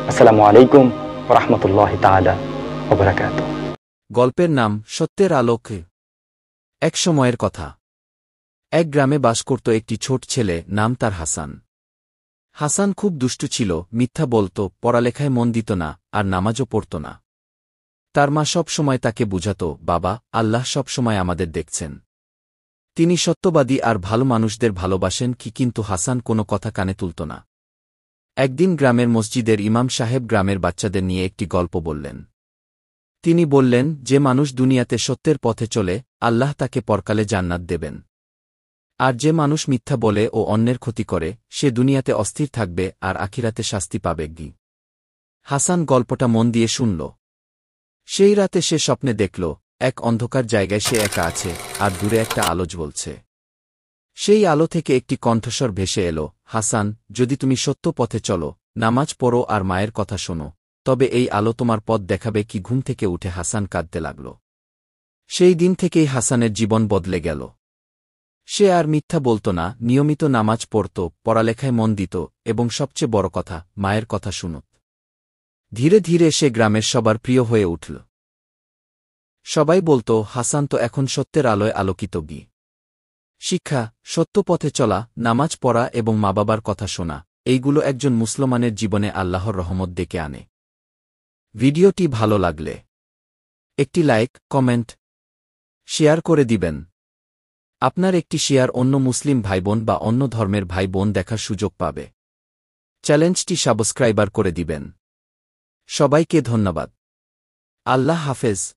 আসসালামু আলাইকুম ওয়া রাহমাতুল্লাহি তাআলা ওয়া বারাকাতুহু। গল্পের নাম সত্যের আলোকে। এক সময়ের কথা। এক গ্রামে বাস করত একটি ছোট ছেলে, নাম তার হাসান। হাসান খুব দুষ্টু ছিল, মিথ্যা বলত, পড়ালেখায় মন দিত না, আর নামাজও পড়ত না। তার মা সব সময় তাকে বুঝাত, বাবা, আল্লাহ সব সময় আমাদের দেখছেন। তিনি সত্যবাদী আর ভালো মানুষদের ভালোবাসেন কিন্তু হাসান কোনো কথা কানে তুলত না। একদিন গ্রামের মসজিদের ইমাম সাহেব গ্রামের বাচ্চাদের নিয়ে একটি গল্প বললেন। তিনি বললেন, যে মানুষ দুনিয়াতে সত্যের পথে চলে, আল্লাহ তাকে পরকালে জান্নাত দেবেন। আর যে মানুষ মিথ্যা বলে ও অন্যের ক্ষতি করে, সে দুনিয়াতে অস্থির থাকবে আর আখিরাতে শাস্তি পাবে। হাসান গল্পটা মন দিয়ে শুনল। সেই রাতে সে স্বপ্নে দেখল, এক অন্ধকার জায়গায় সে একা আছে, আর দূরে একটা আলো জ্বলছে। সেই আলো থেকে একটি কণ্ঠস্বর ভেসে এলো, হাসান, যদি তুমি সত্য পথে চলো, নামাজ পড়ো আর মায়ের কথা শোনো, তবে এই আলো তোমার পথ দেখাবে। ঘুম থেকে উঠে হাসান কাঁদতে লাগল। সেই দিন থেকেই হাসানের জীবন বদলে গেল। সে আর মিথ্যা বলত না, নিয়মিত নামাজ পড়ত, পড়ালেখায় মন দিত, এবং সবচেয়ে বড় কথা, মায়ের কথা শুনত। ধীরে ধীরে সে গ্রামের সবার প্রিয় হয়ে উঠল। সবাই বলত, হাসান তো এখন সত্যের আলোয় আলোকিত। শিক্ষা, সত্য পথে চলা, নামাজ পড়া এবং মা বাবার কথা শোনা, এইগুলো একজন মুসলমানের জীবনে আল্লাহর রহমত ডেকে আনে। ভিডিওটি ভালো লাগলে একটি লাইক, কমেন্ট, শেয়ার করে দিবেন। আপনার একটি শেয়ার অন্য মুসলিম ভাইবোন বা অন্য ধর্মের ভাই বোন দেখার সুযোগ পাবে। চ্যানেলটি সাবস্ক্রাইবার করে দিবেন। সবাইকে ধন্যবাদ। আল্লাহ হাফেজ।